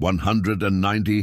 190।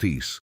30।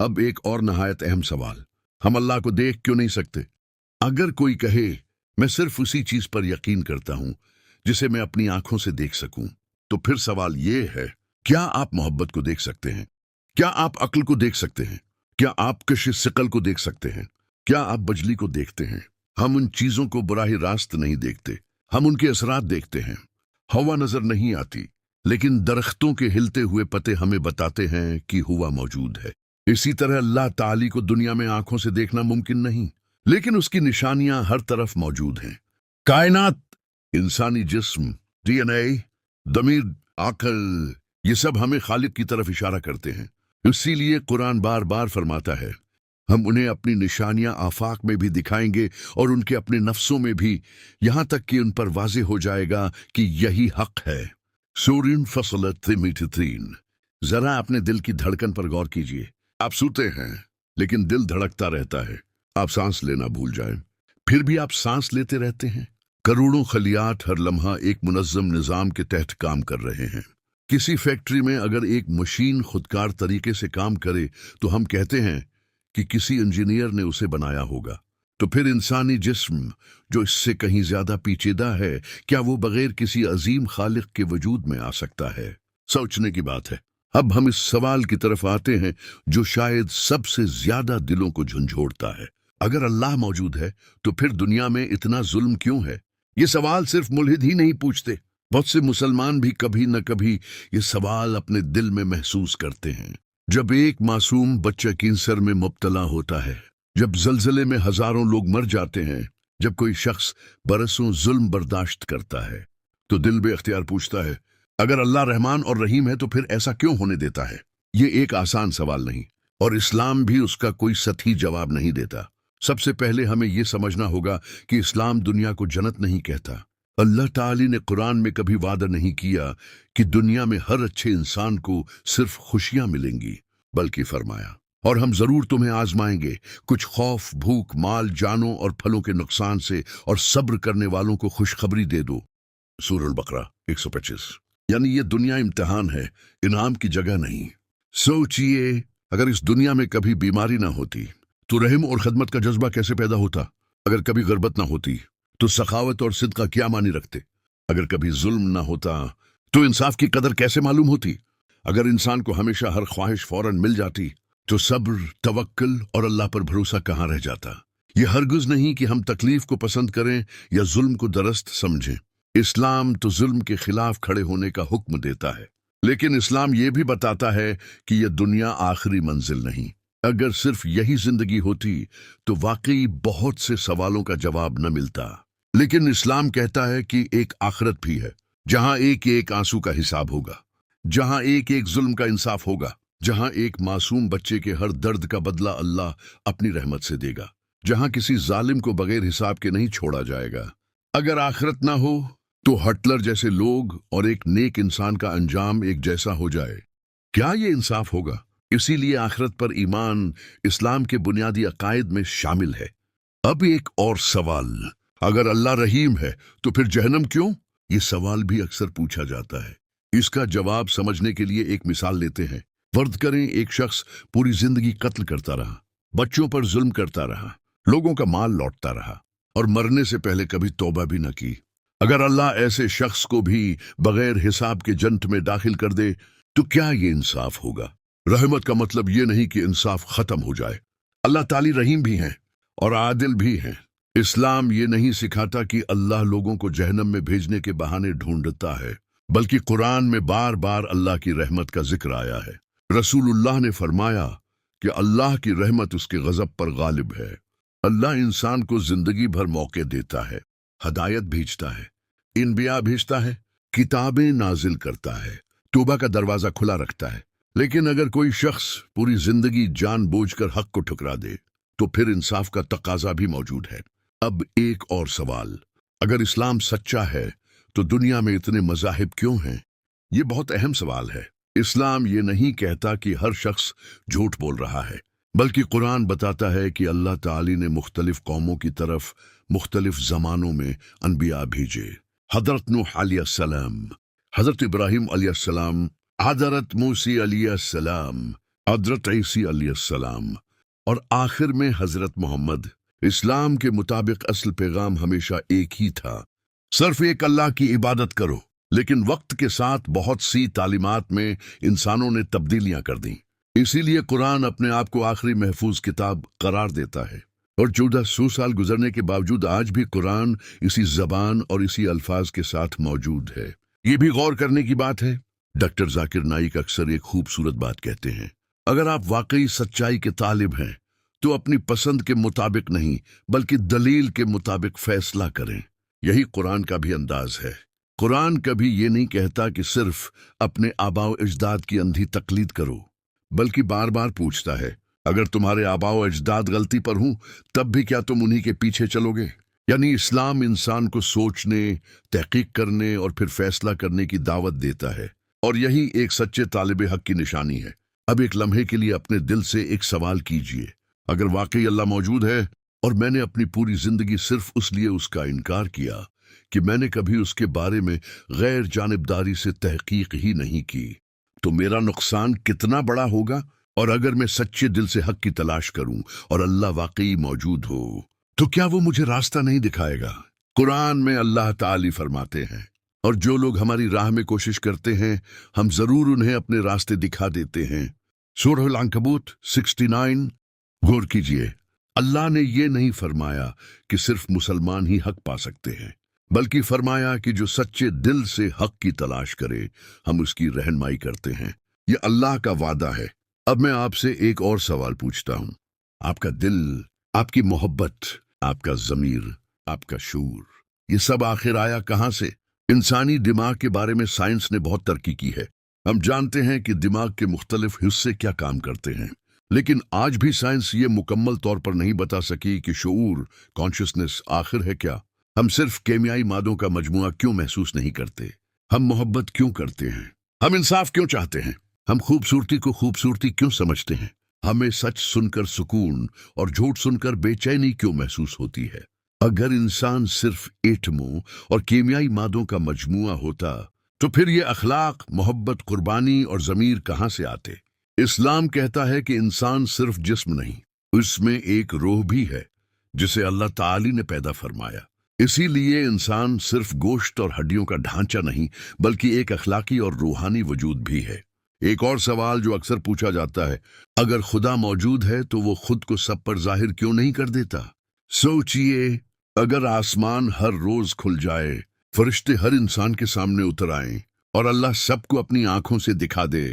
اب ایک اور نہایت اہم سوال، ہم اللہ کو دیکھ کیوں نہیں سکتے؟ اگر کوئی کہے میں صرف اسی چیز پر یقین کرتا ہوں جسے میں اپنی آنکھوں سے دیکھ سکوں، تو پھر سوال یہ ہے، کیا آپ محبت کو دیکھ سکتے ہیں؟ کیا آپ عقل کو دیکھ سکتے ہیں؟ کیا آپ کشش ثقل کو دیکھ سکتے ہیں؟ کیا آپ بجلی کو دیکھتے ہیں؟ ہم ان چیزوں کو براہ راست نہیں دیکھتے، ہم ان کے اثرات دیکھتے ہیں۔ ہوا نظر نہیں آتی، لیکن درختوں کے ہلتے ہوئے پتے ہمیں بتاتے ہیں کہ ہوا موجود ہے۔ اسی طرح اللہ تعالی کو دنیا میں آنکھوں سے دیکھنا ممکن نہیں، لیکن اس کی نشانیاں ہر طرف موجود ہیں۔ کائنات، انسانی جسم، ڈی این اے، ضمیر، عقل، یہ سب ہمیں خالق کی طرف اشارہ کرتے ہیں۔ اسی لیے قرآن بار بار فرماتا ہے، ہم انہیں اپنی نشانیاں آفاق میں بھی دکھائیں گے اور ان کے اپنے نفسوں میں بھی، یہاں تک کہ ان پر واضح ہو جائے گا کہ یہی حق ہے۔ سورین فصلت میٹترین، ذرا اپنے دل کی دھڑکن پر غور کیجئے۔ آپ سوتے ہیں لیکن دل دھڑکتا رہتا ہے، آپ سانس لینا بھول جائیں پھر بھی آپ سانس لیتے رہتے ہیں۔ کروڑوں خلیات ہر لمحہ ایک منظم نظام کے تحت کام کر رہے ہیں۔ کسی فیکٹری میں اگر ایک مشین خودکار طریقے سے کام کرے تو ہم کہتے ہیں کہ کسی انجینئر نے اسے بنایا ہوگا، تو پھر انسانی جسم جو اس سے کہیں زیادہ پیچیدہ ہے، کیا وہ بغیر کسی عظیم خالق کے وجود میں آ سکتا ہے؟ سوچنے کی بات ہے۔ اب ہم اس سوال کی طرف آتے ہیں جو شاید سب سے زیادہ دلوں کو جھنجھوڑتا ہے، اگر اللہ موجود ہے تو پھر دنیا میں اتنا ظلم کیوں ہے؟ یہ سوال صرف ملحد ہی نہیں پوچھتے، بہت سے مسلمان بھی کبھی نہ کبھی یہ سوال اپنے دل میں محسوس کرتے ہیں۔ جب ایک معصوم بچہ کینسر میں مبتلا ہوتا ہے، جب زلزلے میں ہزاروں لوگ مر جاتے ہیں، جب کوئی شخص برسوں ظلم برداشت کرتا ہے، تو دل بے اختیار پوچھتا ہے، اگر اللہ رحمان اور رحیم ہے تو پھر ایسا کیوں ہونے دیتا ہے؟ یہ ایک آسان سوال نہیں، اور اسلام بھی اس کا کوئی سطحی جواب نہیں دیتا۔ سب سے پہلے ہمیں یہ سمجھنا ہوگا کہ اسلام دنیا کو جنت نہیں کہتا۔ اللہ تعالی نے قرآن میں کبھی وعدہ نہیں کیا کہ دنیا میں ہر اچھے انسان کو صرف خوشیاں ملیں گی، بلکہ فرمایا، اور ہم ضرور تمہیں آزمائیں گے، کچھ خوف، بھوک، مال، جانوں اور پھلوں کے نقصان سے، اور صبر کرنے والوں کو خوشخبری دے دو۔ سورہ البقرہ 125۔ یعنی یہ دنیا امتحان ہے، انعام کی جگہ نہیں۔ سوچئے، اگر اس دنیا میں کبھی بیماری نہ ہوتی تو رحم اور خدمت کا جذبہ کیسے پیدا ہوتا؟ اگر کبھی غربت نہ ہوتی تو سخاوت اور صدقہ کیا معنی رکھتے؟ اگر کبھی ظلم نہ ہوتا تو انصاف کی قدر کیسے معلوم ہوتی؟ اگر انسان کو ہمیشہ ہر خواہش فوراً مل جاتی تو صبر، توکل اور اللہ پر بھروسہ کہاں رہ جاتا؟ یہ ہرگز نہیں کہ ہم تکلیف کو پسند کریں یا ظلم کو درست سمجھیں۔ اسلام تو ظلم کے خلاف کھڑے ہونے کا حکم دیتا ہے، لیکن اسلام یہ بھی بتاتا ہے کہ یہ دنیا آخری منزل نہیں۔ اگر صرف یہی زندگی ہوتی تو واقعی بہت سے سوالوں کا جواب نہ ملتا، لیکن اسلام کہتا ہے کہ ایک آخرت بھی ہے، جہاں ایک ایک آنسو کا حساب ہوگا، جہاں ایک ایک ظلم کا انصاف ہوگا، جہاں ایک معصوم بچے کے ہر درد کا بدلہ اللہ اپنی رحمت سے دے گا، جہاں کسی ظالم کو بغیر حساب کے نہیں چھوڑا جائے گا۔ اگر آخرت نہ ہو تو ہٹلر جیسے لوگ اور ایک نیک انسان کا انجام ایک جیسا ہو جائے، کیا یہ انصاف ہوگا؟ اسی لیے آخرت پر ایمان اسلام کے بنیادی عقائد میں شامل ہے۔ اب ایک اور سوال، اگر اللہ رحیم ہے تو پھر جہنم کیوں؟ یہ سوال بھی اکثر پوچھا جاتا ہے۔ اس کا جواب سمجھنے کے لیے ایک مثال لیتے ہیں۔ فرض کریں ایک شخص پوری زندگی قتل کرتا رہا، بچوں پر ظلم کرتا رہا، لوگوں کا مال لوٹتا رہا، اور مرنے سے پہلے کبھی توبہ بھی نہ کی۔ اگر اللہ ایسے شخص کو بھی بغیر حساب کے جنت میں داخل کر دے تو کیا یہ انصاف ہوگا؟ رحمت کا مطلب یہ نہیں کہ انصاف ختم ہو جائے۔ اللہ تعالی رحیم بھی ہیں اور عادل بھی ہیں۔ اسلام یہ نہیں سکھاتا کہ اللہ لوگوں کو جہنم میں بھیجنے کے بہانے ڈھونڈتا ہے، بلکہ قرآن میں بار بار اللہ کی رحمت کا ذکر آیا ہے۔ رسول اللہ نے فرمایا کہ اللہ کی رحمت اس کے غضب پر غالب ہے۔ اللہ انسان کو زندگی بھر موقع دیتا ہے، ہدایت بھیجتا ہے، انبیاء بھیجتا ہے، کتابیں نازل کرتا ہے، توبہ کا دروازہ کھلا رکھتا ہے، لیکن اگر کوئی شخص پوری زندگی جان بوجھ کر حق کو ٹھکرا دے تو پھر انصاف کا تقاضا بھی موجود ہے۔ اب ایک اور سوال، اگر اسلام سچا ہے تو دنیا میں اتنے مذاہب کیوں ہیں؟ یہ بہت اہم سوال ہے۔ اسلام یہ نہیں کہتا کہ ہر شخص جھوٹ بول رہا ہے، بلکہ قرآن بتاتا ہے کہ اللہ تعالی نے مختلف قوموں کی طرف مختلف زمانوں میں انبیاء بھیجے۔ حضرت نوح علیہ السلام، حضرت ابراہیم علیہ السلام، حضرت موسیٰ علیہ السلام، حضرت عیسی علیہ السلام اور آخر میں حضرت محمد۔ اسلام کے مطابق اصل پیغام ہمیشہ ایک ہی تھا، صرف ایک اللہ کی عبادت کرو، لیکن وقت کے ساتھ بہت سی تعلیمات میں انسانوں نے تبدیلیاں کر دیں۔ اسی لیے قرآن اپنے آپ کو آخری محفوظ کتاب قرار دیتا ہے، اور 1400 سال گزرنے کے باوجود آج بھی قرآن اسی زبان اور اسی الفاظ کے ساتھ موجود ہے۔ یہ بھی غور کرنے کی بات ہے۔ ڈاکٹر ذاکر نائک اکثر ایک خوبصورت بات کہتے ہیں، اگر آپ واقعی سچائی کے طالب ہیں تو اپنی پسند کے مطابق نہیں بلکہ دلیل کے مطابق فیصلہ کریں۔ یہی قرآن کا بھی انداز ہے۔ قرآن کبھی یہ نہیں کہتا کہ صرف اپنے آباء و اجداد کی اندھی تقلید کرو، بلکہ بار بار پوچھتا ہے، اگر تمہارے آباء و اجداد غلطی پر ہوں تب بھی کیا تم انہی کے پیچھے چلو گے؟ یعنی اسلام انسان کو سوچنے، تحقیق کرنے اور پھر فیصلہ کرنے کی دعوت دیتا ہے، اور یہی ایک سچے طالب حق کی نشانی ہے۔ اب ایک لمحے کے لیے اپنے دل سے ایک سوال کیجئے، اگر واقعی اللہ موجود ہے اور میں نے اپنی پوری زندگی صرف اس لیے اس کا انکار کیا کہ میں نے کبھی اس کے بارے میں غیر جانبداری سے تحقیق ہی نہیں کی، تو میرا نقصان کتنا بڑا ہوگا؟ اور اگر میں سچے دل سے حق کی تلاش کروں اور اللہ واقعی موجود ہو تو کیا وہ مجھے راستہ نہیں دکھائے گا؟ قرآن میں اللہ تعالی فرماتے ہیں، اور جو لوگ ہماری راہ میں کوشش کرتے ہیں ہم ضرور انہیں اپنے راستے دکھا دیتے ہیں۔ سورہ العنکبوت 69۔ غور کیجئے، اللہ نے یہ نہیں فرمایا کہ صرف مسلمان ہی حق پا سکتے ہیں، بلکہ فرمایا کہ جو سچے دل سے حق کی تلاش کرے ہم اس کی رہنمائی کرتے ہیں۔ یہ اللہ کا وعدہ ہے۔ اب میں آپ سے ایک اور سوال پوچھتا ہوں، آپ کا دل، آپ کی محبت، آپ کا ضمیر، آپ کا شعور، یہ سب آخر آیا کہاں سے؟ انسانی دماغ کے بارے میں سائنس نے بہت ترقی کی ہے۔ ہم جانتے ہیں کہ دماغ کے مختلف حصے کیا کام کرتے ہیں، لیکن آج بھی سائنس یہ مکمل طور پر نہیں بتا سکی کہ شعور، کانشسنس آخر ہے کیا؟ ہم صرف کیمیائی مادوں کا مجموعہ کیوں محسوس نہیں کرتے؟ ہم محبت کیوں کرتے ہیں؟ ہم انصاف کیوں چاہتے ہیں؟ ہم خوبصورتی کو خوبصورتی کیوں سمجھتے ہیں؟ ہمیں سچ سن کر سکون اور جھوٹ سن کر بے چینی کیوں محسوس ہوتی ہے؟ اگر انسان صرف ایٹموں اور کیمیائی مادوں کا مجموعہ ہوتا تو پھر یہ اخلاق، محبت، قربانی اور ضمیر کہاں سے آتے؟ اسلام کہتا ہے کہ انسان صرف جسم نہیں، اس میں ایک روح بھی ہے جسے اللہ تعالی نے پیدا فرمایا۔ اسی لیے انسان صرف گوشت اور ہڈیوں کا ڈھانچہ نہیں بلکہ ایک اخلاقی اور روحانی وجود بھی ہے۔ ایک اور سوال جو اکثر پوچھا جاتا ہے، اگر خدا موجود ہے تو وہ خود کو سب پر ظاہر کیوں نہیں کر دیتا؟ سوچئے، اگر آسمان ہر روز کھل جائے، فرشتے ہر انسان کے سامنے اتر آئیں اور اللہ سب کو اپنی آنکھوں سے دکھا دے،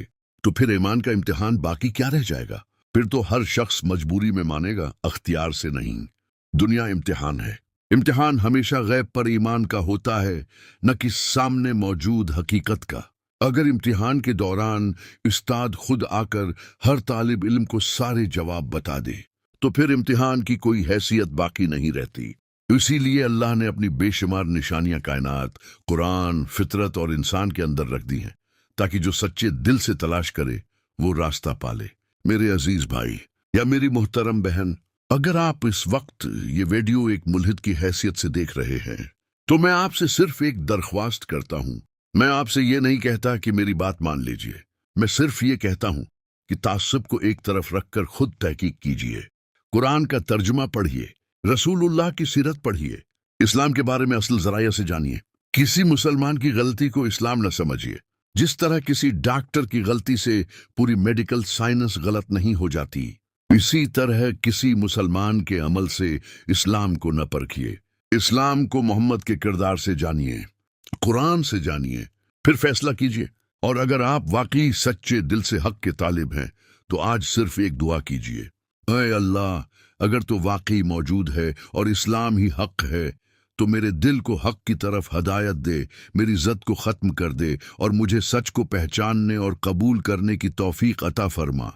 تو پھر ایمان کا امتحان باقی کیا رہ جائے گا؟ پھر تو ہر شخص مجبوری میں مانے گا، اختیار سے نہیں۔ دنیا امتحان ہے۔ امتحان ہمیشہ غیب پر ایمان کا ہوتا ہے، نہ کہ سامنے موجود حقیقت کا۔ اگر امتحان کے دوران استاد خود آ کر ہر طالب علم کو سارے جواب بتا دے تو پھر امتحان کی کوئی حیثیت باقی نہیں رہتی۔ اسی لیے اللہ نے اپنی بے شمار نشانیاں کائنات، قرآن، فطرت اور انسان کے اندر رکھ دی ہیں، تاکہ جو سچے دل سے تلاش کرے وہ راستہ پالے۔ میرے عزیز بھائی یا میری محترم بہن، اگر آپ اس وقت یہ ویڈیو ایک ملحد کی حیثیت سے دیکھ رہے ہیں تو میں آپ سے صرف ایک درخواست کرتا ہوں۔ میں آپ سے یہ نہیں کہتا کہ میری بات مان لیجئے، میں صرف یہ کہتا ہوں کہ تعصب کو ایک طرف رکھ کر خود تحقیق کیجئے، قرآن کا ترجمہ پڑھیے، رسول اللہ کی سیرت پڑھیے، اسلام کے بارے میں اصل ذرائع سے جانیے۔ کسی مسلمان کی غلطی کو اسلام نہ سمجھیے، جس طرح کسی ڈاکٹر کی غلطی سے پوری میڈیکل سائنس غلط نہیں ہو جاتی، اسی طرح کسی مسلمان کے عمل سے اسلام کو نہ پرکھیے۔ اسلام کو محمد کے کردار سے جانیے، قرآن سے جانیے، پھر فیصلہ کیجیے۔ اور اگر آپ واقعی سچے دل سے حق کے طالب ہیں تو آج صرف ایک دعا کیجیے، اے اللہ، اگر تو واقعی موجود ہے اور اسلام ہی حق ہے تو میرے دل کو حق کی طرف ہدایت دے، میری ضد کو ختم کر دے اور مجھے سچ کو پہچاننے اور قبول کرنے کی توفیق عطا فرما۔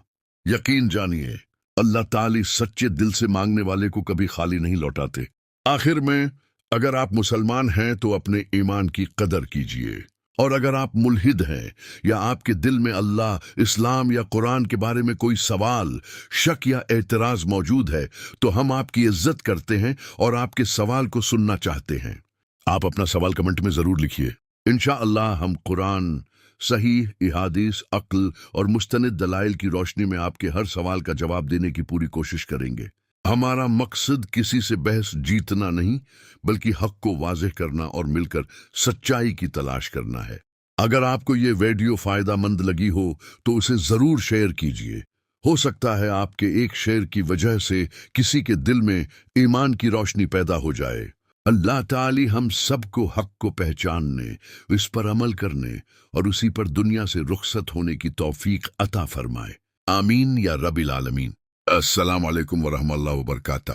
یقین جانیے، اللہ تعالی سچے دل سے مانگنے والے کو کبھی خالی نہیں لوٹاتے۔ آخر میں، اگر آپ مسلمان ہیں تو اپنے ایمان کی قدر کیجیے، اور اگر آپ ملحد ہیں یا آپ کے دل میں اللہ، اسلام یا قرآن کے بارے میں کوئی سوال، شک یا اعتراض موجود ہے تو ہم آپ کی عزت کرتے ہیں اور آپ کے سوال کو سننا چاہتے ہیں۔ آپ اپنا سوال کمنٹ میں ضرور لکھیے۔ انشاءاللہ ہم قرآن، صحیح احادیث، عقل اور مستند دلائل کی روشنی میں آپ کے ہر سوال کا جواب دینے کی پوری کوشش کریں گے۔ ہمارا مقصد کسی سے بحث جیتنا نہیں، بلکہ حق کو واضح کرنا اور مل کر سچائی کی تلاش کرنا ہے۔ اگر آپ کو یہ ویڈیو فائدہ مند لگی ہو تو اسے ضرور شیئر کیجیے۔ ہو سکتا ہے آپ کے ایک شیئر کی وجہ سے کسی کے دل میں ایمان کی روشنی پیدا ہو جائے۔ اللہ تعالی ہم سب کو حق کو پہچاننے، اس پر عمل کرنے اور اسی پر دنیا سے رخصت ہونے کی توفیق عطا فرمائے۔ آمین یا رب العالمین۔ السلام علیکم ورحمۃ اللہ وبرکاتہ۔